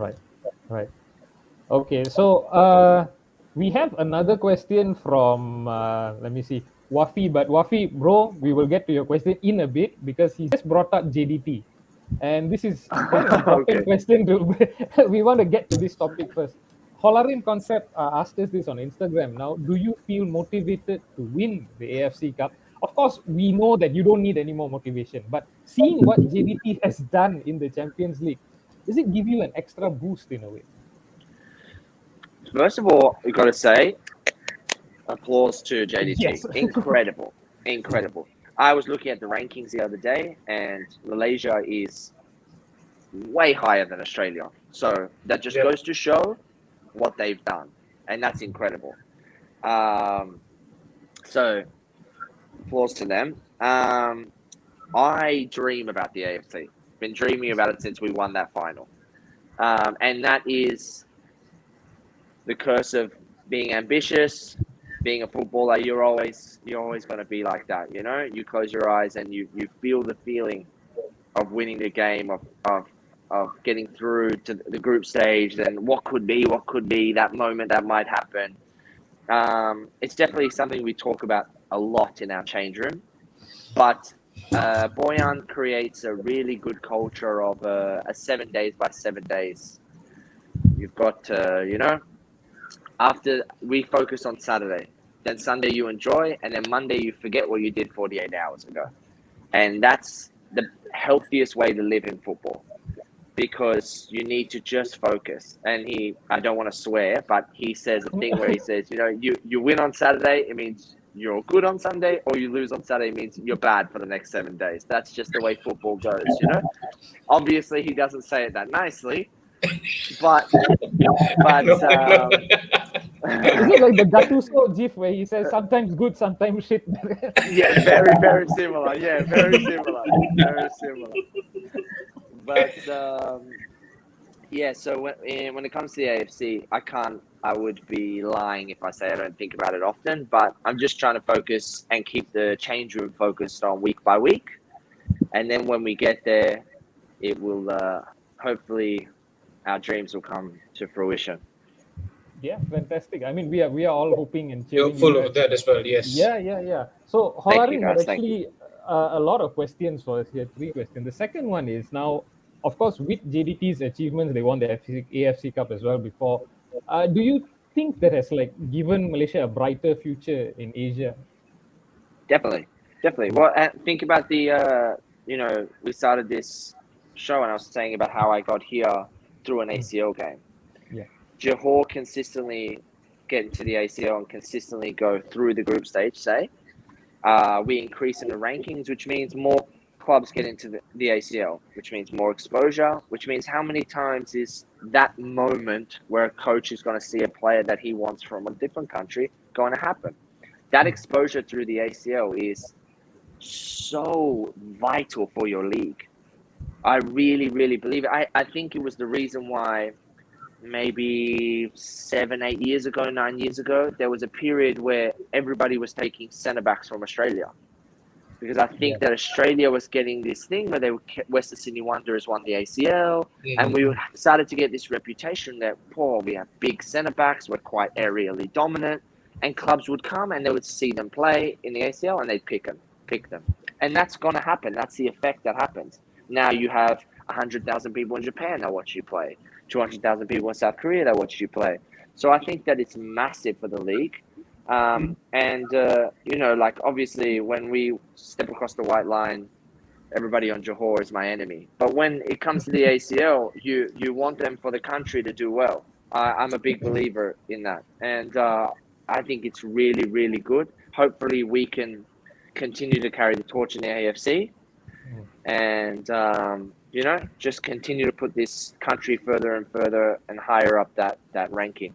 Right, right. Okay, so we have another question from let me see, Wafi. But Wafi, bro, we will get to your question in a bit because he just brought up JDT, and this is quite an important Okay. question. To we want to get to this topic first. Holarin Concept asked us this on Instagram. Now, do you feel motivated to win the AFC Cup? Of course, we know that you don't need any more motivation, but seeing what JDT has done in the Champions League, does it give you an extra boost in a way? First of all, we got to say applause to JDT. Yes. Incredible, incredible. I was looking at the rankings the other day, and Malaysia is way higher than Australia. So that just goes to show what they've done, and that's incredible. So applause to them. I dream about the AFC. Been dreaming about it since we won that final, and that is the curse of being ambitious. Being a footballer, you're always going to be like that. You know, you close your eyes and you feel the feeling of winning the game, of getting through to the group stage, then what could be that moment that might happen. It's definitely something we talk about a lot in our change room, but Boyan creates a really good culture of a 7 days by 7 days. You've got after we focus on Saturday, then Sunday you enjoy, and then Monday you forget what you did 48 hours ago. And that's the healthiest way to live in football, because you need to just focus. And I don't want to swear, but he says a thing where he says, you win on Saturday, it means you're good on Sunday, or you lose on Saturday, it means you're bad for the next 7 days. That's just the way football goes, Obviously, he doesn't say it that nicely, but Is it like the Gattuso gif where he says sometimes good, sometimes shit? yeah, very, very similar. Yeah, very similar. Very similar. But yeah, so when it comes to the AFC, I would be lying if I say I don't think about it often, but I'm just trying to focus and keep the change room focused on week by week. And then when we get there, it will hopefully our dreams will come to fruition. Yeah, fantastic. I mean, we are all hoping and You're cheering you full of guys. that as well, yes. Yeah. So Thank you, Holarin had guys. Thank you. actually a lot of questions for us here. 3 questions. The second one is now, of course, with JDT's achievements, they won the AFC Cup as well before. Do you think that has like given Malaysia a brighter future in Asia? Definitely. Well, think about the we started this show and I was saying about how I got here through an ACL game. Yeah. Johor consistently get into the ACL and consistently go through the group stage, say. We increase in the rankings, which means more clubs get into the ACL, which means more exposure, which means how many times is that moment where a coach is going to see a player that he wants from a different country going to happen. That exposure through the ACL is so vital for your league. I really, really believe it. I think it was the reason why maybe 7, 8 years ago, 9 years ago, there was a period where everybody was taking centre backs from Australia. Because I think that Australia was getting this thing where Western Sydney Wanderers won the ACL, and we started to get this reputation that, we have big centre backs, we're quite aerially dominant, and clubs would come and they would see them play in the ACL and they'd pick them. And that's going to happen. That's the effect that happens. Now you have 100,000 people in Japan that watch you play, 200,000 people in South Korea that watch you play. So I think that it's massive for the league. Obviously when we step across the white line, everybody on Johor is my enemy. But when it comes to the ACL, you want them for the country to do well. I'm a big believer in that. And I think it's really, really good. Hopefully we can continue to carry the torch in the AFC and, just continue to put this country further and further and higher up that ranking.